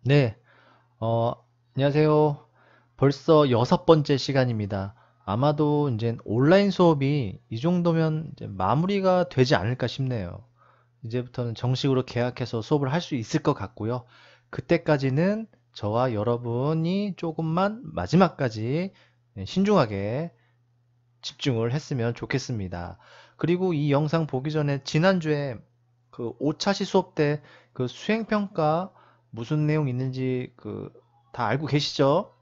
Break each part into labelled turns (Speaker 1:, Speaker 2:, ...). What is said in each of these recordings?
Speaker 1: 네, 어, 안녕하세요. 벌써 6번째 시간입니다. 아마도 이제 온라인 수업이 이 정도면 이제 마무리가 되지 않을까 싶네요. 이제부터는 정식으로 계약해서 수업을 할 수 있을 것 같고요. 그때까지는 저와 여러분이 조금만 마지막까지 신중하게 집중을 했으면 좋겠습니다. 그리고 이 영상 보기 전에 지난주에 그 5차시 수업 때 그 수행평가 무슨 내용 있는지 그 다 알고 계시죠?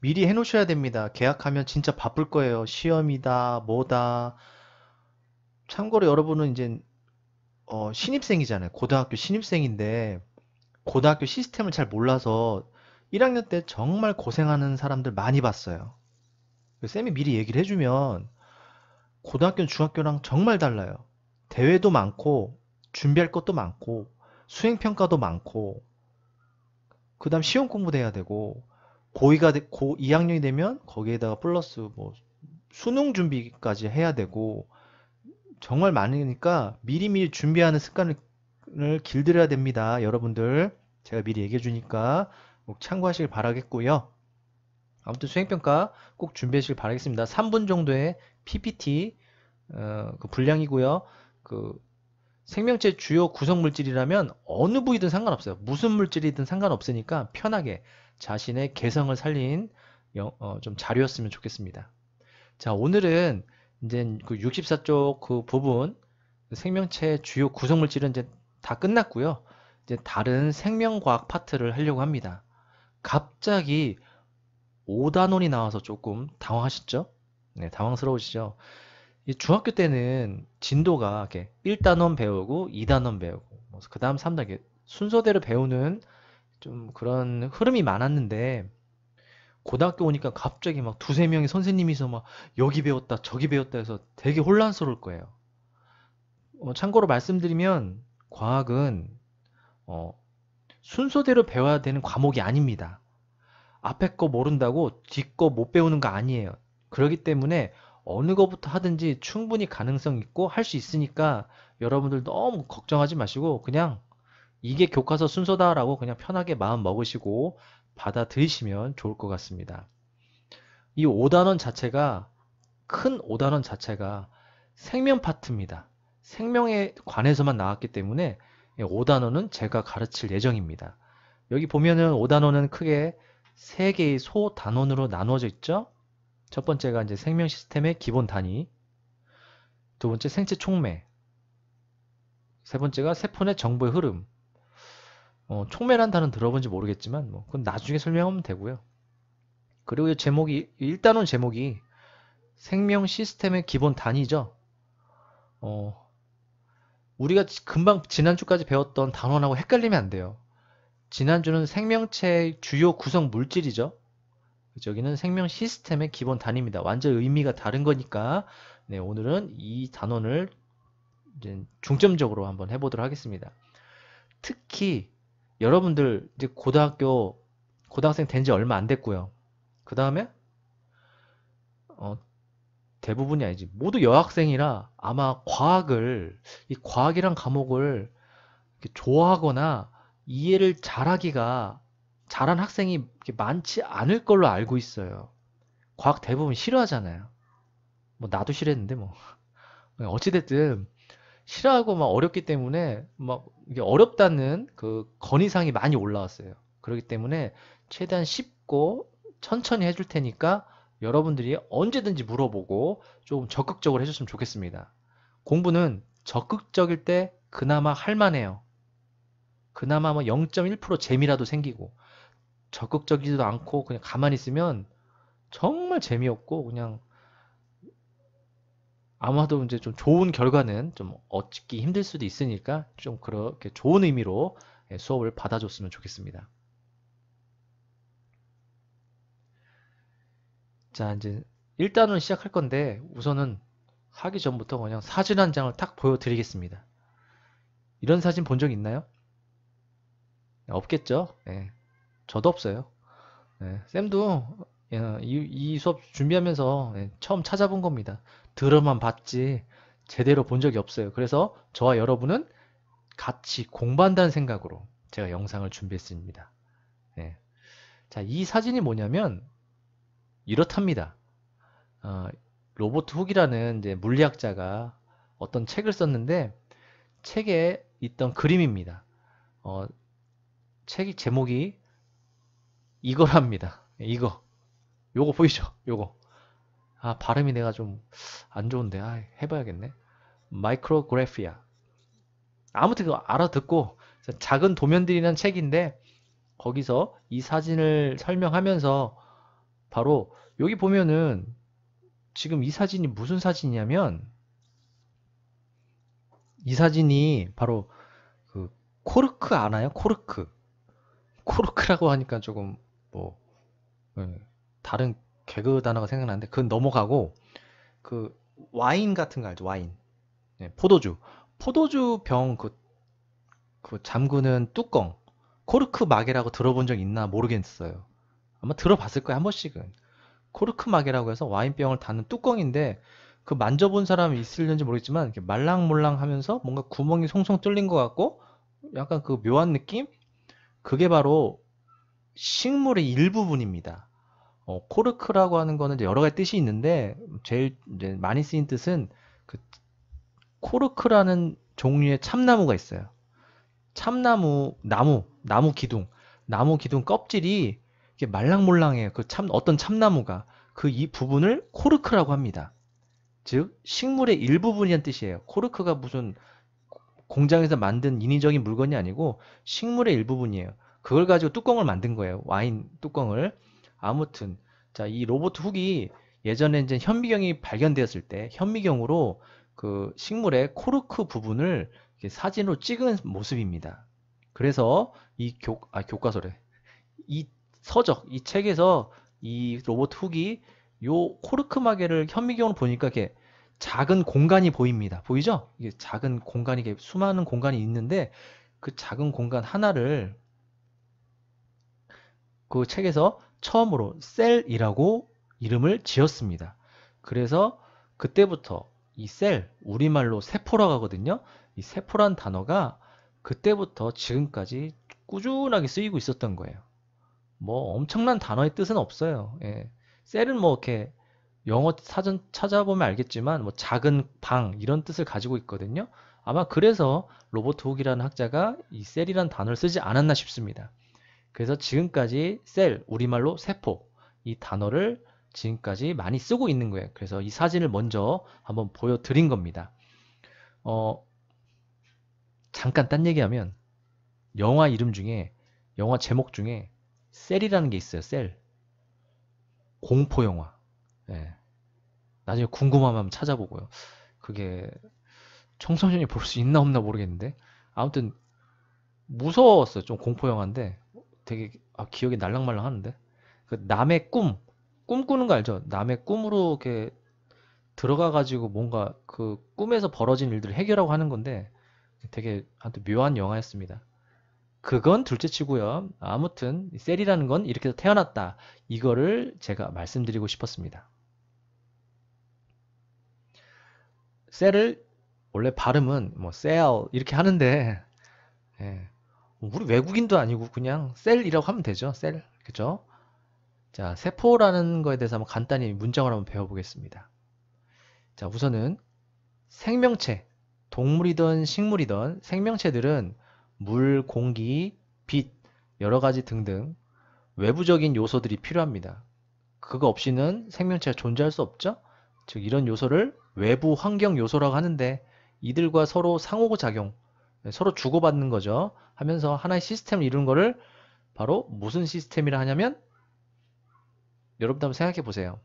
Speaker 1: 미리 해놓으셔야 됩니다. 계약하면 진짜 바쁠 거예요. 시험이다, 뭐다. 참고로 여러분은 이제 신입생이잖아요. 고등학교 신입생인데 고등학교 시스템을 잘 몰라서 1학년 때 정말 고생하는 사람들 많이 봤어요. 쌤이 미리 얘기를 해주면 고등학교는 중학교랑 정말 달라요. 대회도 많고, 준비할 것도 많고, 수행평가도 많고, 그 다음 시험 공부도 해야 되고, 고 2학년이 되면 거기에다가 플러스 뭐 수능 준비까지 해야 되고, 정말 많으니까 미리미리 준비하는 습관을 길들여야 됩니다. 여러분들. 제가 미리 얘기해 주니까 꼭 참고하시길 바라겠고요. 아무튼 수행평가 꼭 준비하시길 바라겠습니다. 3분 정도의 PPT 그 분량이고요. 그 생명체 주요 구성 물질이라면 어느 부위든 상관없어요. 무슨 물질이든 상관없으니까 편하게 자신의 개성을 살린 좀 자료였으면 좋겠습니다. 자, 오늘은 이제 그 64쪽 그 부분 생명체 주요 구성 물질은 이제 다 끝났고요. 이제 다른 생명과학 파트를 하려고 합니다. 갑자기 5단원이 나와서 조금 당황하셨죠? 네, 당황스러우시죠? 이 중학교 때는 진도가 이렇게 1단원 배우고 2단원 배우고 그 다음 3단계 순서대로 배우는 좀 그런 흐름이 많았는데 고등학교 오니까 갑자기 막 두세 명의 선생님이서 막 여기 배웠다 저기 배웠다 해서 되게 혼란스러울 거예요. 참고로 말씀드리면 과학은 어, 순서대로 배워야 되는 과목이 아닙니다. 앞에 거 모른다고 뒤 거 못 배우는 거 아니에요. 그렇기 때문에 어느 거부터 하든지 충분히 가능성 있고 할 수 있으니까 여러분들 너무 걱정하지 마시고 그냥 이게 교과서 순서다라고 그냥 편하게 마음 먹으시고 받아들이시면 좋을 것 같습니다. 이 5단원 자체가 큰 5단원 자체가 생명 파트입니다. 생명에 관해서만 나왔기 때문에 5단원은 제가 가르칠 예정입니다. 여기 보면은 5단원은 크게 3개의 소단원으로 나누어져 있죠. 첫 번째가 이제 생명 시스템의 기본 단위, 두 번째 생체 촉매, 세 번째가 세포 내 정보의 흐름. 촉매란 단어는 들어본지 모르겠지만 뭐 그건 나중에 설명하면 되고요. 그리고 이 제목이 1단원 제목이 생명 시스템의 기본 단위죠. 어, 우리가 금방 지난주까지 배웠던 단원하고 헷갈리면 안 돼요. 지난주는 생명체의 주요 구성 물질이죠. 여기는 생명 시스템의 기본 단위입니다. 완전 의미가 다른 거니까 네, 오늘은 이 단원을 이제 중점적으로 한번 해보도록 하겠습니다. 특히 여러분들 이제 고등학생 된 지 얼마 안 됐고요. 그 다음에 어, 대부분이 아니지 모두 여학생이라 아마 이 과학이란 과목을 이렇게 좋아하거나 이해를 잘한 학생이 이렇게 많지 않을 걸로 알고 있어요. 과학 대부분 싫어하잖아요. 뭐 나도 싫어했는데 뭐 어찌됐든 싫어하고 막 어렵기 때문에 막 이게 어렵다는 그 건의사항이 많이 올라왔어요. 그렇기 때문에 최대한 쉽고 천천히 해줄 테니까 여러분들이 언제든지 물어보고 좀 적극적으로 해줬으면 좋겠습니다. 공부는 적극적일 때 그나마 할만해요. 그나마 뭐 0.1% 재미라도 생기고 적극적이지도 않고 그냥 가만히 있으면 정말 재미없고 그냥 아마도 이제 좀 좋은 결과는 좀 얻기 힘들 수도 있으니까 좀 그렇게 좋은 의미로 수업을 받아줬으면 좋겠습니다. 자, 이제 1단원 시작할 건데 우선은 하기 전부터 그냥 사진 한 장을 딱 보여드리겠습니다. 이런 사진 본 적 있나요? 없겠죠? 예, 저도 없어요. 예, 쌤도 이 수업 준비하면서 처음 찾아본 겁니다. 들어만 봤지 제대로 본 적이 없어요. 그래서 저와 여러분은 같이 공부한다는 생각으로 제가 영상을 준비했습니다. 예. 자, 이 사진이 뭐냐면 이렇답니다. 어, 로버트 훅이라는 이제 물리학자가 어떤 책을 썼는데 책에 있던 그림입니다. 어, 책 제목이 이거랍니다. 이거. 요거 보이죠? 요거. 아, 발음이 내가 좀 안 좋은데. 아, 해봐야겠네. 마이크로그래피아. 아무튼 그거 알아듣고 작은 도면들이라는 책인데 거기서 이 사진을 설명하면서 바로 여기 보면은 지금 이 사진이 무슨 사진이냐면 이 사진이 바로 그 코르크 아나요? 코르크. 코르크라고 하니까 조금 뭐 예, 다른 개그 단어가 생각나는데 그건 넘어가고 그 와인 같은 거 알죠? 와인. 예, 포도주. 포도주 병 그 잠그는 뚜껑. 코르크 마개라고 들어본 적 있나 모르겠어요. 아마 들어봤을 거예요, 한 번씩은. 코르크 마개라고 해서 와인병을 닫는 뚜껑인데 그 만져본 사람이 있을는지 모르겠지만 이렇게 말랑몰랑 하면서 뭔가 구멍이 송송 뚫린 것 같고 약간 그 묘한 느낌? 그게 바로 식물의 일부분입니다. 코르크라고 하는 거는 이제 여러 가지 뜻이 있는데 제일 이제 많이 쓰인 뜻은 그 코르크라는 종류의 참나무가 있어요. 참나무, 나무 기둥, 나무 기둥 껍질이 이게 말랑몰랑해요. 어떤 참나무가 그 이 부분을 코르크라고 합니다. 즉 식물의 일부분이란 뜻이에요. 코르크가 무슨 공장에서 만든 인위적인 물건이 아니고 식물의 일부분이에요. 그걸 가지고 뚜껑을 만든 거예요. 와인 뚜껑을. 아무튼 자, 이 로버트 훅이 예전에 이제 현미경이 발견되었을 때 현미경으로 그 식물의 코르크 부분을 이렇게 사진으로 찍은 모습입니다. 그래서 교과서래. 이 이 책에서 이 로버트 훅이 요 코르크 마개를 현미경으로 보니까 이렇게 작은 공간이 보입니다. 보이죠? 이게 작은 공간이, 이게 수많은 공간이 있는데 그 작은 공간 하나를 그 책에서 처음으로 셀이라고 이름을 지었습니다. 그래서 그때부터 이 셀, 우리말로 세포라고 하거든요. 이 세포란 단어가 그때부터 지금까지 꾸준하게 쓰이고 있었던 거예요. 뭐 엄청난 단어의 뜻은 없어요. 예. 셀은 뭐 이렇게 영어 사전 찾아보면 알겠지만 뭐 작은 방 이런 뜻을 가지고 있거든요. 아마 그래서 로버트 훅이라는 학자가 이 셀이란 단어를 쓰지 않았나 싶습니다. 그래서 지금까지 셀, 우리말로 세포 이 단어를 지금까지 많이 쓰고 있는 거예요. 그래서 이 사진을 먼저 한번 보여드린 겁니다. 어, 잠깐 딴 얘기하면 영화 이름 중에 영화 제목 중에 셀이라는 게 있어요. 셀. 공포 영화. 예. 나중에 궁금하면 한번 찾아보고요. 그게 청소년이 볼 수 있나 없나 모르겠는데 아무튼 무서웠어요. 좀 공포 영화인데 되게 기억이 날랑말랑 하는데 그 남의 꿈꾸는 거 알죠? 남의 꿈으로 이렇게 들어가 가지고 뭔가 그 꿈에서 벌어진 일들을 해결하고 하는 건데 되게 아무튼 묘한 영화였습니다. 그건 둘째치고요. 아무튼 셀이라는 건 이렇게 해서 태어났다. 이거를 제가 말씀드리고 싶었습니다. 셀을 원래 발음은 뭐 셀 이렇게 하는데 예, 우리 외국인도 아니고 그냥 셀이라고 하면 되죠. 셀. 그죠? 자, 세포라는 거에 대해서 한번 간단히 문장을 한번 배워보겠습니다. 자, 우선은 생명체, 동물이든 식물이든 생명체들은 물, 공기, 빛, 여러 가지 등등 외부적인 요소들이 필요합니다. 그거 없이는 생명체가 존재할 수 없죠? 즉, 이런 요소를 외부 환경 요소라고 하는데 이들과 서로 상호작용, 서로 주고받는 거죠. 하면서 하나의 시스템을 이루는 거를 바로 무슨 시스템이라 하냐면 여러분도 한번 생각해 보세요.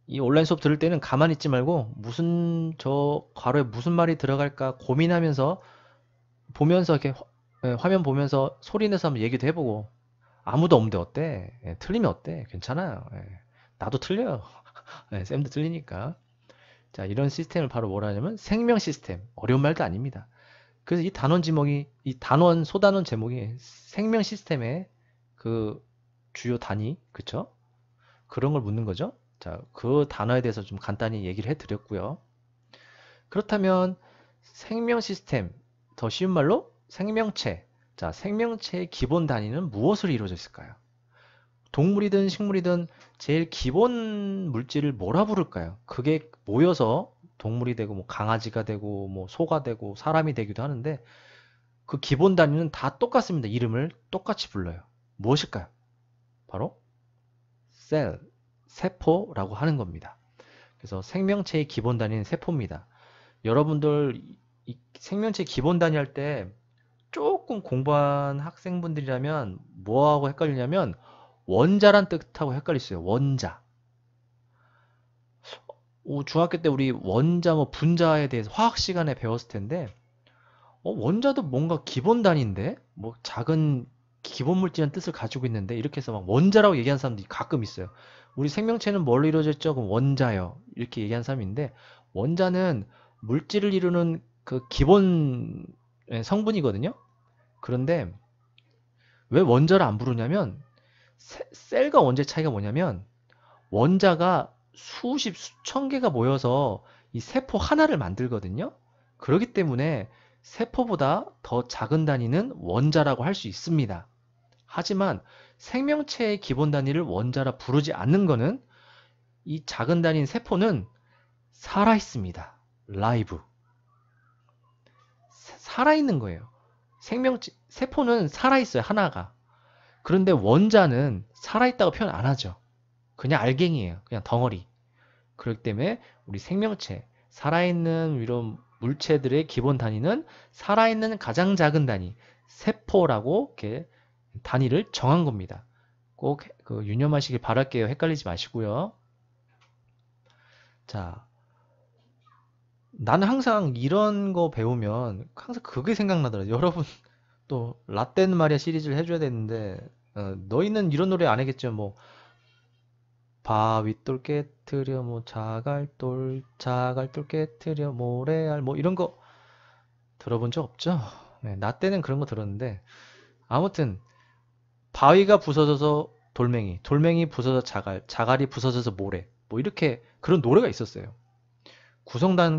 Speaker 1: 이 온라인 수업 들을 때는 가만히 있지 말고 무슨 저 괄호에 무슨 말이 들어갈까 고민하면서 보면서 이렇게 화면 보면서 소리 내서 한번 얘기도 해보고 아무도 없는데 어때? 예, 틀리면 어때? 괜찮아요. 예, 나도 틀려요. 예, 쌤도 틀리니까. 자, 이런 시스템을 바로 뭐라 하냐면 생명 시스템. 어려운 말도 아닙니다. 그래서 이 단원 제목이 이 단원 소단원 제목이 생명 시스템의 그 주요 단위, 그쵸? 그런 걸 묻는 거죠. 자, 그 단어에 대해서 좀 간단히 얘기를 해드렸고요. 그렇다면 생명 시스템, 더 쉬운 말로 생명체. 자, 생명체의 기본 단위는 무엇으로 이루어져 있을까요? 동물이든 식물이든 제일 기본 물질을 뭐라 부를까요? 그게 모여서 동물이 되고 뭐 강아지가 되고 뭐 소가 되고 사람이 되기도 하는데 그 기본 단위는 다 똑같습니다. 이름을 똑같이 불러요. 무엇일까요? 바로 셀, 세포라고 하는 겁니다. 그래서 생명체의 기본 단위는 세포입니다. 여러분들 이 생명체 기본 단위 할 때 조금 공부한 학생분들이라면 뭐하고 헷갈리냐면 원자란 뜻하고 헷갈릴 수 있어요. 원자. 중학교 때 우리 원자 뭐 분자에 대해서 화학 시간에 배웠을 텐데 원자도 뭔가 기본 단위인데 뭐 작은 기본 물질이라는 뜻을 가지고 있는데 이렇게 해서 막 원자라고 얘기하는 사람들이 가끔 있어요. 우리 생명체는 뭘로 이루어져 있죠? 그럼 원자요. 이렇게 얘기하는 사람인데 원자는 물질을 이루는 그 기본 성분이거든요. 그런데 왜 원자를 안 부르냐면 셀과 원자의 차이가 뭐냐면 원자가 수십 수천 개가 모여서 이 세포 하나를 만들거든요. 그렇기 때문에 세포보다 더 작은 단위는 원자라고 할 수 있습니다. 하지만 생명체의 기본 단위를 원자라 부르지 않는 것은 이 작은 단위인 세포는 살아 있습니다. 라이브. 살아있는 거예요. 세포는 살아있어요. 하나가. 그런데 원자는 살아있다고 표현 안 하죠. 그냥 알갱이에요. 그냥 덩어리. 그렇기 때문에 우리 생명체, 살아있는 이런 물체들의 기본 단위는 살아있는 가장 작은 단위, 세포라고 이렇게 단위를 정한 겁니다. 꼭 유념하시길 바랄게요. 헷갈리지 마시고요. 자, 나는 항상 이런 거 배우면 항상 그게 생각나더라고요. 여러분 또 라떼는 말이야 시리즈를 해줘야 되는데 너희는 이런 노래 안 하겠죠. 뭐 바윗돌 깨트려 뭐 자갈돌 깨트려 모래알 뭐 이런 거 들어본 적 없죠? 네, 나 때는 그런 거 들었는데 아무튼 바위가 부서져서 돌멩이, 돌멩이 부서져 자갈, 자갈이 부서져서 모래 뭐 이렇게 그런 노래가 있었어요.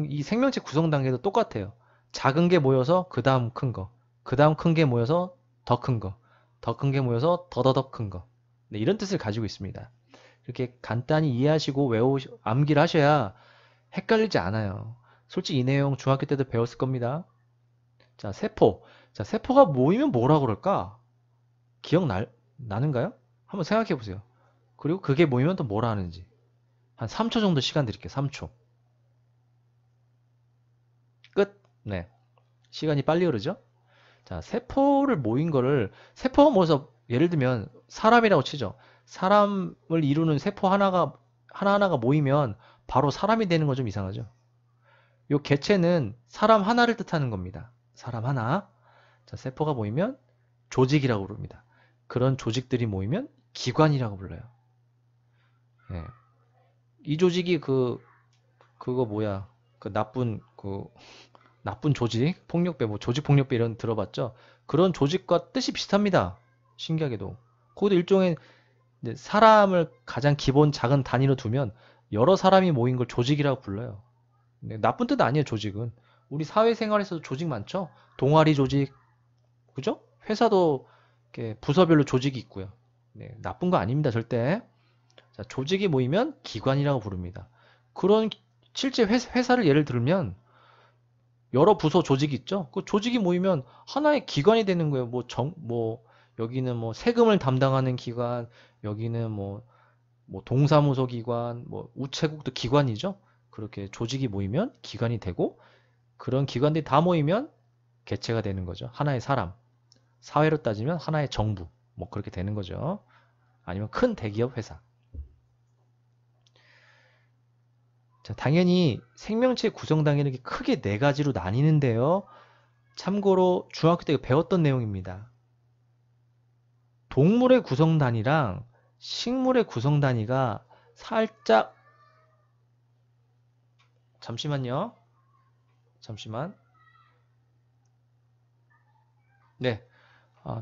Speaker 1: 이 생명체 구성 단계도 똑같아요. 작은 게 모여서 그 다음 큰 거, 그 다음 큰 게 모여서 더 큰 거, 더 큰 게 모여서 더더더 큰 거. 네, 이런 뜻을 가지고 있습니다. 이렇게 간단히 이해하시고 암기를 하셔야 헷갈리지 않아요. 솔직히 이 내용 중학교 때도 배웠을 겁니다. 자, 세포. 자, 세포가 모이면 뭐라 그럴까? 나는가요? 한번 생각해 보세요. 그리고 그게 모이면 또 뭐라 하는지. 한 3초 정도 시간 드릴게요. 3초. 끝. 네. 시간이 빨리 흐르죠? 자, 세포를 모인 거를, 세포가 모여서, 예를 들면, 사람이라고 치죠. 사람을 이루는 세포 하나하나가 모이면 바로 사람이 되는 건 좀 이상하죠. 요 개체는 사람 하나를 뜻하는 겁니다. 사람 하나. 자, 세포가 모이면 조직이라고 부릅니다. 그런 조직들이 모이면 기관이라고 불러요. 예. 이 조직이 그거 뭐야. 나쁜 조직, 폭력배, 뭐 조직폭력배 이런 들어봤죠? 그런 조직과 뜻이 비슷합니다. 신기하게도. 거기도 일종의 사람을 가장 기본 작은 단위로 두면 여러 사람이 모인 걸 조직이라고 불러요. 나쁜 뜻 아니에요, 조직은. 우리 사회생활에서도 조직 많죠? 동아리 조직, 그죠? 회사도 이렇게 부서별로 조직이 있고요. 네, 나쁜 거 아닙니다, 절대. 자, 조직이 모이면 기관이라고 부릅니다. 그런 실제 회사를 예를 들면 여러 부서 조직이 있죠. 그 조직이 모이면 하나의 기관이 되는 거예요. 여기는 뭐 세금을 담당하는 기관, 여기는 뭐 동사무소 기관, 뭐 우체국도 기관이죠. 그렇게 조직이 모이면 기관이 되고 그런 기관들이 다 모이면 개체가 되는 거죠. 하나의 사람. 사회로 따지면 하나의 정부. 뭐 그렇게 되는 거죠. 아니면 큰 대기업 회사. 자, 당연히 생명체 구성 단계는 이렇게 크게 네 가지로 나뉘는데요. 참고로 중학교 때 배웠던 내용입니다. 동물의 구성 단위랑 식물의 구성 단위가 살짝 잠시만요. 잠시만. 네.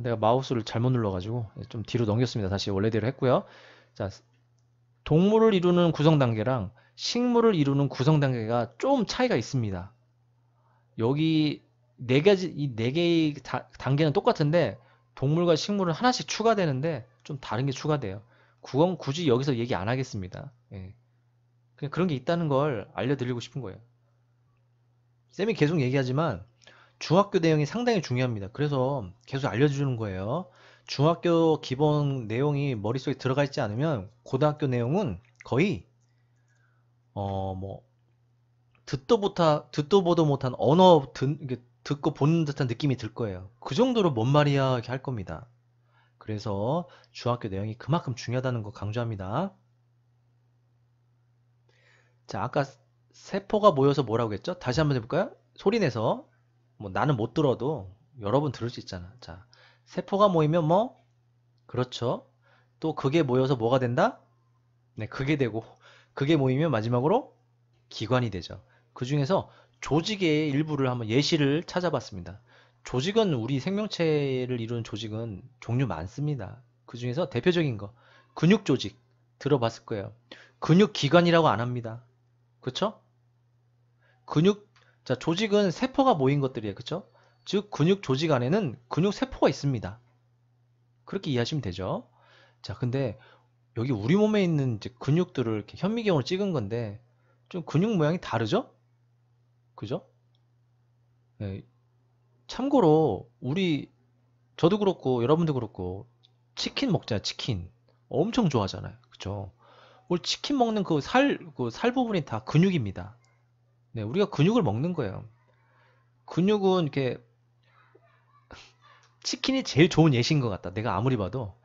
Speaker 1: 내가 마우스를 잘못 눌러가지고 좀 뒤로 넘겼습니다. 다시 원래대로 했고요. 자, 동물을 이루는 구성 단계랑 식물을 이루는 구성 단계가 좀 차이가 있습니다. 여기 네 가지, 이 네 개의 단계는 똑같은데 동물과 식물은 하나씩 추가되는데 좀 다른 게 추가돼요. 그건 굳이 여기서 얘기 안 하겠습니다. 예. 그냥 그런 게 있다는 걸 알려드리고 싶은 거예요. 쌤이 계속 얘기하지만 중학교 내용이 상당히 중요합니다. 그래서 계속 알려주는 거예요. 중학교 기본 내용이 머릿속에 들어가 있지 않으면 고등학교 내용은 거의 뭐 듣도 보도 못한 언어 듣고 보는 듯한 느낌이 들 거예요. 그 정도로 뭔 말이야 이렇게 할 겁니다. 그래서 중학교 내용이 그만큼 중요하다는 거 강조합니다. 자, 아까 세포가 모여서 뭐라고 했죠? 다시 한번 해볼까요? 소리 내서. 뭐 나는 못 들어도 여러분 들을 수 있잖아. 자, 세포가 모이면 뭐? 그렇죠. 또 그게 모여서 뭐가 된다? 네, 그게 되고 그게 모이면 마지막으로 기관이 되죠. 그 중에서 조직의 일부를 한번 예시를 찾아봤습니다. 조직은 우리 생명체를 이루는 조직은 종류 많습니다. 그 중에서 대표적인 거 근육 조직 들어봤을 거예요. 근육 기관이라고 안 합니다. 그쵸? 근육 자 조직은 세포가 모인 것들이에요. 그쵸? 즉 근육 조직 안에는 근육 세포가 있습니다. 그렇게 이해하시면 되죠. 자 근데 여기 우리 몸에 있는 이제 근육들을 이렇게 현미경으로 찍은 건데 좀 근육 모양이 다르죠? 그죠? 예, 참고로 우리 저도 그렇고 여러분도 그렇고 치킨 먹잖아요. 치킨 엄청 좋아하잖아요. 그죠? 우리 치킨 먹는 그 살 부분이 다 근육입니다. 네, 우리가 근육을 먹는 거예요. 근육은 이렇게 치킨이 제일 좋은 예시인 것 같다. 내가 아무리 봐도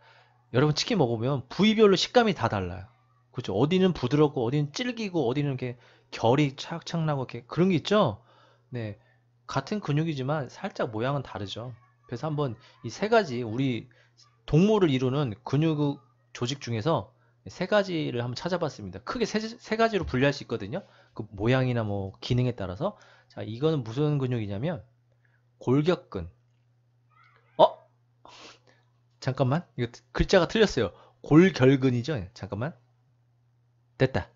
Speaker 1: 여러분 치킨 먹으면 부위별로 식감이 다 달라요. 그죠? 어디는 부드럽고 어디는 질기고 어디는 이렇게 결이 착착 나고 이렇게 그런 게 있죠? 네. 같은 근육이지만 살짝 모양은 다르죠. 그래서 한번 이 세 가지 우리 동물을 이루는 근육 조직 중에서 세 가지를 한번 찾아봤습니다. 크게 세 가지로 분류할 수 있거든요. 그 모양이나 뭐 기능에 따라서. 자, 이거는 무슨 근육이냐면 골격근. 어? 잠깐만. 이거 글자가 틀렸어요. 골결근이죠? 잠깐만. 됐다.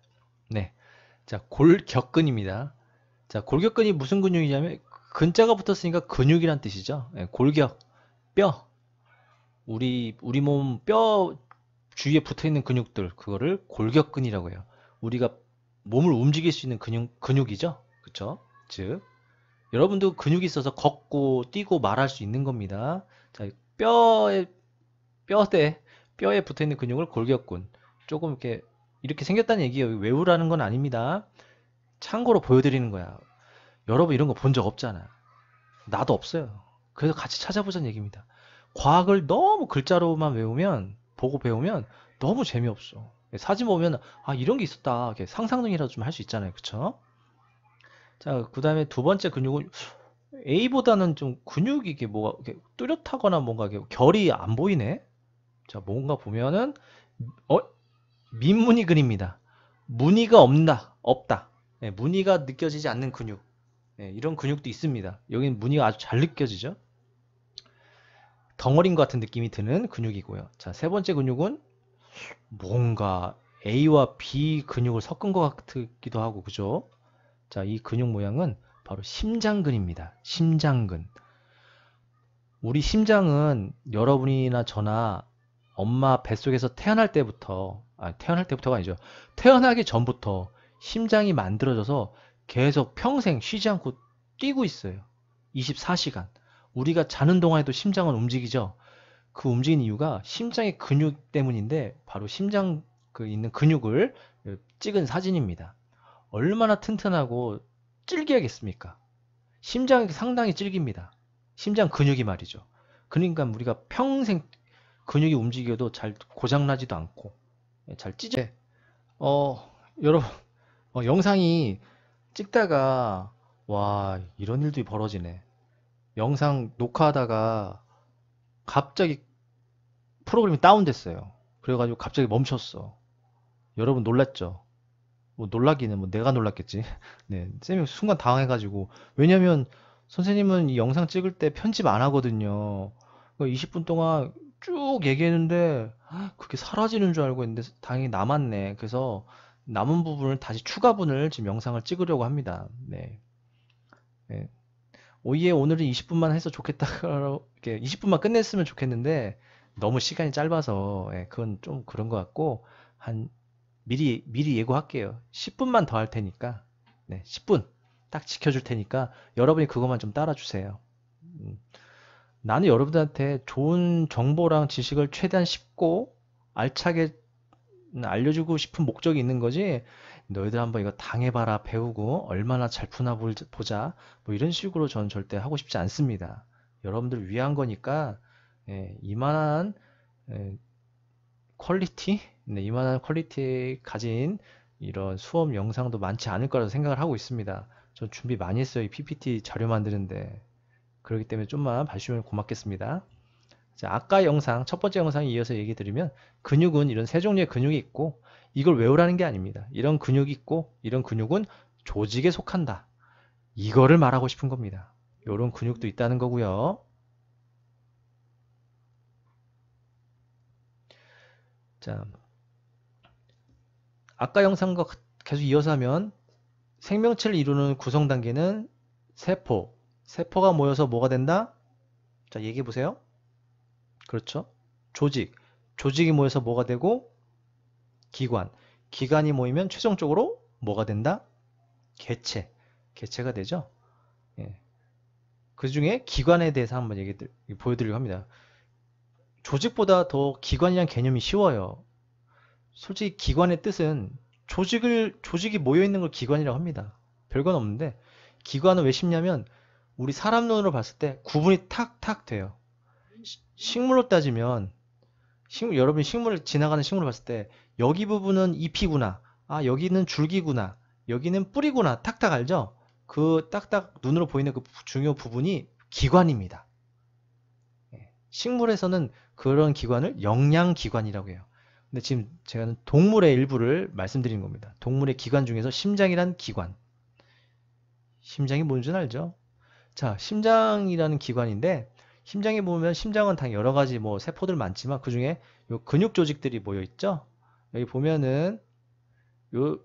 Speaker 1: 네. 자, 골격근입니다. 자, 골격근이 무슨 근육이냐면 근자가 붙었으니까 근육이란 뜻이죠. 예, 골격, 뼈. 우리 몸 뼈 주위에 붙어 있는 근육들 그거를 골격근이라고 해요. 우리가 몸을 움직일 수 있는 근육이죠. 그쵸? 즉 여러분도 근육이 있어서 걷고 뛰고 말할 수 있는 겁니다. 자, 뼈에 뼈대 뼈에 붙어 있는 근육을 골격근. 조금 이렇게 생겼다는 얘기예요. 외우라는 건 아닙니다. 참고로 보여드리는 거야. 여러분 이런 거 본 적 없잖아. 나도 없어요. 그래서 같이 찾아보자는 얘기입니다. 과학을 너무 글자로만 보고 배우면 너무 재미없어. 사진 보면, 아, 이런 게 있었다. 이렇게 상상력이라도 좀 할 수 있잖아요. 그쵸? 자, 그 다음에 두 번째 근육은 A보다는 좀 근육이 이게 뭐가 이렇게 뚜렷하거나 뭔가 이렇게 결이 안 보이네? 자, 뭔가 보면은, 어, 민무늬 근입니다. 무늬가 없다. 예, 무늬가 느껴지지 않는 근육. 예, 이런 근육도 있습니다. 여기는 무늬가 아주 잘 느껴지죠? 덩어린 것 같은 느낌이 드는 근육이고요. 자, 세 번째 근육은 뭔가 A와 B 근육을 섞은 것 같기도 하고, 그죠? 자, 이 근육 모양은 바로 심장근입니다. 심장근. 우리 심장은 여러분이나 저나 엄마 뱃속에서 태어날 때부터가 아니죠. 태어나기 전부터 심장이 만들어져서 계속 평생 쉬지 않고 뛰고 있어요. 24시간. 우리가 자는 동안에도 심장은 움직이죠. 그 움직이는 이유가 심장의 근육 때문인데 바로 심장 있는 근육을 찍은 사진입니다. 얼마나 튼튼하고 질기하겠습니까? 심장이 상당히 질깁니다. 심장 근육이 말이죠. 그러니까 우리가 평생 근육이 움직여도 잘 고장나지도 않고 잘 찢어. 네. 여러분 영상이 찍다가 와 이런 일도 벌어지네. 영상 녹화하다가 갑자기 프로그램이 다운됐어요. 그래가지고 갑자기 멈췄어. 여러분 놀랐죠? 뭐 놀라기는 뭐 내가 놀랐겠지. 네, 쌤이 순간 당황해가지고 왜냐면 선생님은 이 영상 찍을 때 편집 안 하거든요. 20분 동안 쭉 얘기했는데 그게 사라지는 줄 알고 했는데 다행히 남았네. 그래서 남은 부분을 다시 추가분을 지금 영상을 찍으려고 합니다. 네. 네. 오예, 오늘은 20분만 해서 좋겠다. 이렇게 20분만 끝냈으면 좋겠는데, 너무 시간이 짧아서, 예, 그건 좀 그런 것 같고, 한, 미리 예고할게요. 10분만 더 할 테니까, 네, 10분 딱 지켜줄 테니까, 여러분이 그것만 좀 따라주세요. 음, 나는 여러분들한테 좋은 정보랑 지식을 최대한 쉽고, 알차게 알려주고 싶은 목적이 있는 거지. 너희들 한번 이거 당해봐라, 배우고 얼마나 잘 푸나 보자. 뭐 이런 식으로 저는 절대 하고 싶지 않습니다. 여러분들 위한 거니까 이만한 예, 퀄리티, 네, 이만한 퀄리티 가진 이런 수업 영상도 많지 않을 거라고 생각을 하고 있습니다. 저 준비 많이 했어요. 이 PPT 자료 만드는데. 그렇기 때문에 좀만 봐주시면 고맙겠습니다. 자, 아까 영상, 첫 번째 영상에 이어서 얘기 드리면 근육은 이런 세 종류의 근육이 있고 이걸 외우라는 게 아닙니다. 이런 근육이 있고 이런 근육은 조직에 속한다. 이거를 말하고 싶은 겁니다. 이런 근육도 있다는 거고요. 자, 아까 영상과 계속 이어서 하면 생명체를 이루는 구성 단계는 세포. 세포가 모여서 뭐가 된다? 자, 얘기해 보세요. 그렇죠? 조직. 조직이 모여서 뭐가 되고 기관. 기관이 모이면 최종적으로 뭐가 된다? 개체. 개체가 되죠. 예. 그 중에 기관에 대해서 한번 보여드리려고 합니다. 조직보다 더 기관이란 개념이 쉬워요. 솔직히 기관의 뜻은 조직이 모여있는 걸 기관이라고 합니다. 별건 없는데, 기관은 왜 쉽냐면, 우리 사람 눈으로 봤을 때 구분이 탁탁 돼요. 식물로 따지면, 여러분이 지나가는 식물을 봤을 때, 여기 부분은 잎이구나. 아, 여기는 줄기구나. 여기는 뿌리구나. 탁탁 알죠? 그 딱딱 눈으로 보이는 그 중요 부분이 기관입니다. 식물에서는 그런 기관을 영양기관이라고 해요. 근데 지금 제가 동물의 일부를 말씀드린 겁니다. 동물의 기관 중에서 심장이란 기관. 심장이 뭔지는 알죠? 자, 심장이라는 기관인데 심장에 보면 심장은 당 여러 가지 뭐 세포들 많지만 그 중에 요 근육 조직들이 모여 있죠. 여기 보면은 요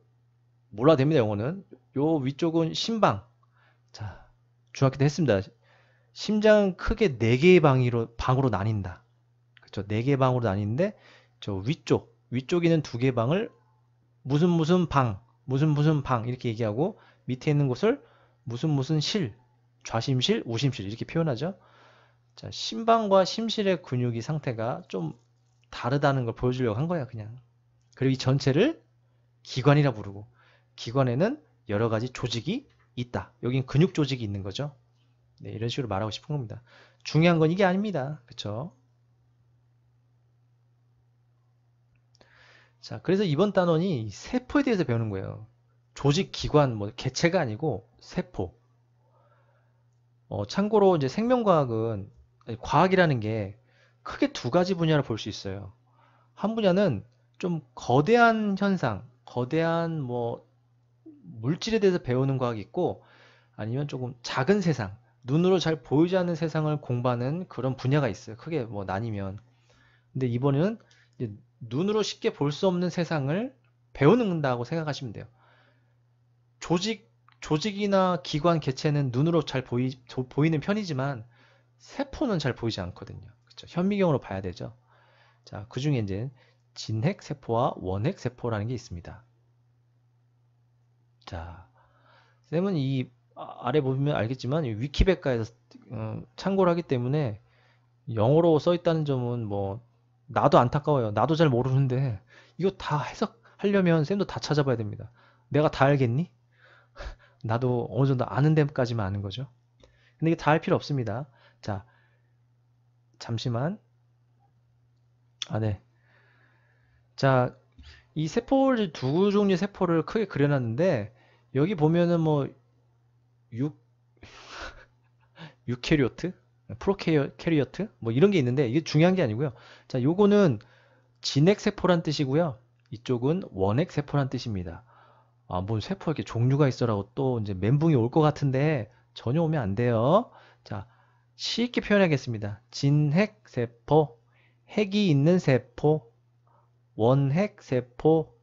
Speaker 1: 몰라 됩니다. 영어는 요 위쪽은 심방. 자, 중학교 때 했습니다. 심장은 크게 4개의 방으로 나뉜다. 그렇죠? 4개의 방으로 나뉘는데 저 위쪽에 있는 2개의 방을 무슨 방, 무슨 방 이렇게 얘기하고 밑에 있는 곳을 무슨 실, 좌심실, 우심실 이렇게 표현하죠. 자, 심방과 심실의 근육이 상태가 좀 다르다는 걸 보여주려고 한 거야, 그냥. 그리고 이 전체를 기관이라 부르고 기관에는 여러 가지 조직이 있다. 여긴 근육 조직이 있는 거죠. 네, 이런 식으로 말하고 싶은 겁니다. 중요한 건 이게 아닙니다. 그쵸? 자, 그래서 이번 단원이 세포에 대해서 배우는 거예요. 조직, 기관, 뭐 개체가 아니고 세포. 참고로 이제 생명과학은 과학이라는 게 크게 2가지 분야로 볼 수 있어요. 한 분야는 좀 거대한 현상, 거대한 뭐 물질에 대해서 배우는 과학이 있고 아니면 조금 작은 세상, 눈으로 잘 보이지 않는 세상을 공부하는 그런 분야가 있어요. 크게 뭐 나뉘면. 근데 이번에는 이제 눈으로 쉽게 볼 수 없는 세상을 배우는다고 생각하시면 돼요. 조직이나 기관 개체는 눈으로 잘 보이는 편이지만 세포는 잘 보이지 않거든요. 그쵸? 현미경으로 봐야 되죠. 자, 그 중에 이제 진핵 세포와 원핵 세포라는 게 있습니다. 자, 쌤은 이 아래 보면 알겠지만 위키백과에서 참고를 하기 때문에 영어로 써 있다는 점은 뭐 나도 안타까워요. 나도 잘 모르는데 이거 다 해석하려면 쌤도 다 찾아봐야 됩니다. 내가 다 알겠니? 나도 어느 정도 아는 데까지만 아는 거죠. 근데 이게 다 할 필요 없습니다. 자, 잠시만. 아, 네. 자, 이 세포를 2종류의 세포를 크게 그려놨는데 여기 보면은 뭐 유, 유캐리오트, 프로캐리오트 뭐 이런 게 있는데 이게 중요한 게 아니고요. 자, 요거는 진핵 세포란 뜻이고요. 이쪽은 원핵 세포란 뜻입니다. 아, 뭐 세포 이렇게 종류가 있어라고 또 이제 멘붕이 올 것 같은데 전혀 오면 안 돼요. 자, 쉽게 표현하겠습니다. 진핵 세포, 핵이 있는 세포, 원핵 세포,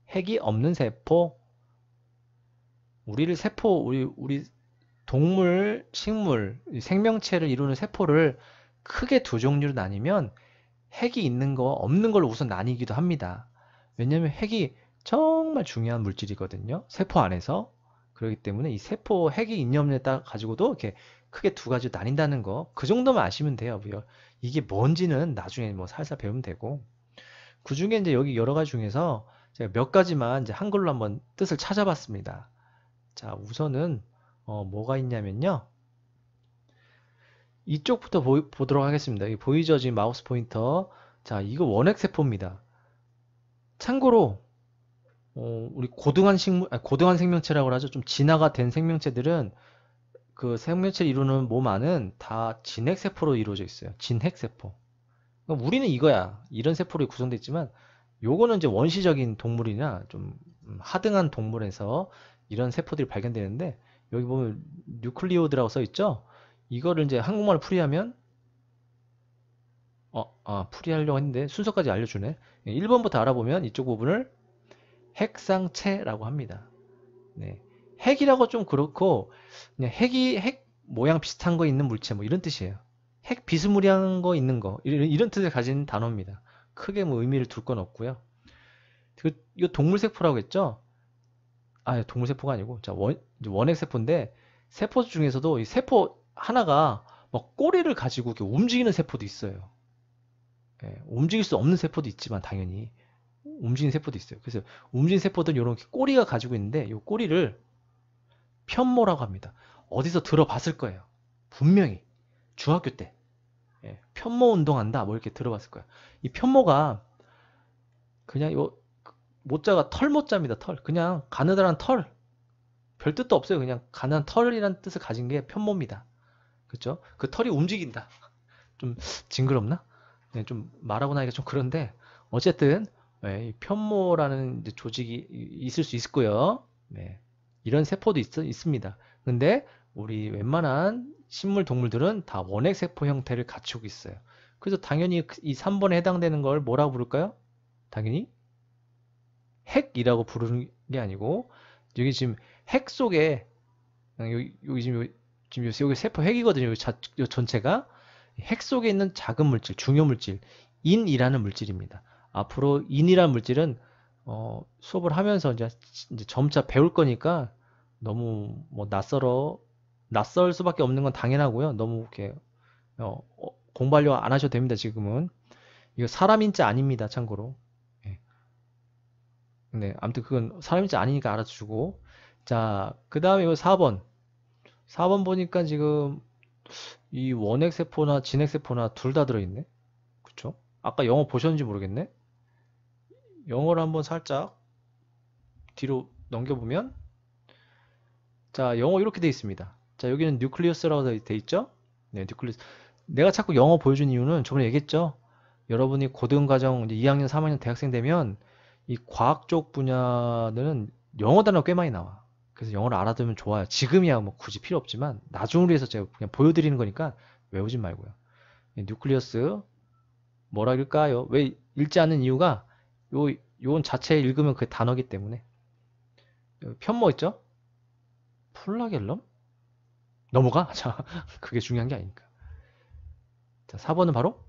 Speaker 1: 핵이 없는 세포. 우리 동물, 식물, 이 생명체를 이루는 세포를 크게 두 종류로 나뉘면 핵이 있는 거, 없는 걸로 우선 나뉘기도 합니다. 왜냐면 핵이 정말 중요한 물질이거든요. 세포 안에서. 그렇기 때문에 이 세포 핵이 있냐 없냐에 따라 가지고도 이렇게 크게 두 가지로 나뉜다는 거. 그 정도만 아시면 돼요. 이게 뭔지는 나중에 뭐 살살 배우면 되고. 그 중에 이제 여기 여러 가지 중에서 제가 몇 가지만 이제 한글로 한번 뜻을 찾아봤습니다. 자, 우선은 뭐가 있냐면요. 이쪽부터 보도록 하겠습니다. 이 보이죠? 지금 마우스 포인터. 자, 이거 원핵 세포입니다. 참고로 우리 고등한 생명체라고 하죠. 좀 진화가 된 생명체들은 그 생명체를 이루는 몸 안은 다 진핵 세포로 이루어져 있어요. 진핵 세포. 그러니까 우리는 이거야. 이런 세포로 구성되어 있지만 요거는 이제 원시적인 동물이나 좀 하등한 동물에서 이런 세포들이 발견되는데 여기 보면 뉴클리오드라고 써 있죠? 이거를 이제 한국말로 풀이하면 풀이하려고 했는데 순서까지 알려주네. 1번부터 알아보면 이쪽 부분을 핵상체라고 합니다. 네. 핵이라고 좀 그렇고 그냥 핵 모양 비슷한 거 있는 물체 뭐 이런 뜻이에요. 핵 비스무리한 거 있는 거 이런 뜻을 가진 단어입니다. 크게 뭐 의미를 둘 건 없고요. 이거 동물세포라고 했죠? 동물세포가 아니고 자 원핵세포인데 세포 중에서도 이 세포 하나가 막 꼬리를 가지고 이렇게 움직이는 세포도 있어요. 예, 움직일 수 없는 세포도 있지만 당연히 움직이는 세포도 있어요. 그래서 움직이는 세포들은 이런 꼬리가 가지고 있는데 이 꼬리를 편모라고 합니다. 어디서 들어봤을 거예요. 분명히 중학교 때 편모 운동한다 뭐 이렇게 들어봤을 거예요. 이 편모가 그냥 요 모자가 털모자입니다. 털. 그냥 가느다란 털. 별 뜻도 없어요. 그냥 가느다란 털이라는 뜻을 가진 게 편모입니다. 그렇죠? 그 털이 움직인다. 좀 징그럽나? 네, 좀 말하고 나니까 좀 그런데 어쨌든 이 편모라는 이제 조직이 있을 수 있고요. 네. 이런 세포도 있습니다. 근데 우리 웬만한 식물 동물들은 다 원핵 세포 형태를 갖추고 있어요. 그래서 당연히 이 3번에 해당되는 걸 뭐라고 부를까요? 당연히 핵이라고 부르는 게 아니고 여기 지금 핵 속에 여기 지금 여기 세포 핵이거든요. 요 전체가 핵 속에 있는 작은 물질, 중요 물질, 인이라는 물질입니다. 앞으로 인이라는 물질은 수업을 하면서 이제 점차 배울 거니까 너무 뭐 낯설 수밖에 없는 건 당연하고요. 너무 이렇게 공부하려고 안 하셔도 됩니다. 지금은 이거 사람 인자 아닙니다. 참고로. 예. 네, 아무튼 그건 사람 인자 아니니까 알아주고. 자, 그 다음에 이거 4번. 4번 보니까 지금 이 원핵 세포나 진핵 세포나 둘 다 들어있네. 그쵸? 아까 영어 보셨는지 모르겠네. 영어를 한번 살짝 뒤로 넘겨보면 자, 영어 이렇게 돼 있습니다. 자, 여기는 뉴클리어스라고 돼 있죠? 네, 뉴클리어스. 내가 자꾸 영어 보여준 이유는 저번에 얘기했죠? 여러분이 고등과정 이제 2학년, 3학년 대학생 되면 이 과학 쪽 분야는 영어 단어가 꽤 많이 나와. 그래서 영어를 알아두면 좋아요. 지금이야 뭐 굳이 필요 없지만 나중을 위해서 제가 그냥 보여드리는 거니까 외우진 말고요. 뉴클리어스 뭐라 읽을까요? 왜 읽지 않는 이유가 요건 자체 읽으면 그 단어기 때문에 편모 있죠? 플라겔럼? 넘어가? 자, 그게 중요한 게 아니니까. 자, 4번은 바로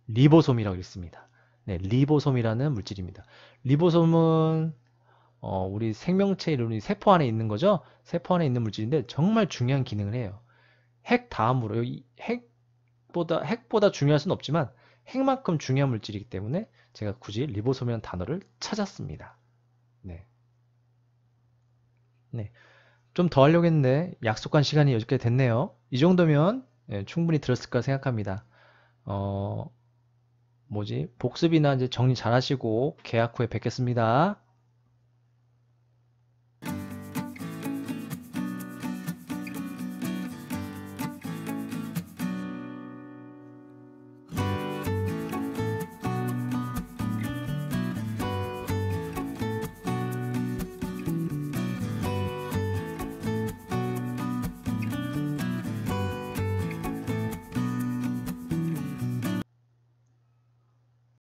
Speaker 1: 리보솜이라고 읽습니다. 네, 리보솜이라는 물질입니다. 리보솜은 우리 생명체 이론이 세포 안에 있는 거죠. 세포 안에 있는 물질인데 정말 중요한 기능을 해요. 핵 다음으로 여기 핵보다 중요할 수는 없지만 핵만큼 중요한 물질이기 때문에 제가 굳이 리보솜이라는 단어를 찾았습니다. 네. 네. 좀 더 하려고 했는데 약속한 시간이 여기까지 됐네요. 이 정도면 충분히 들었을까 생각합니다. 복습이나 이제 정리 잘 하시고 계약 후에 뵙겠습니다.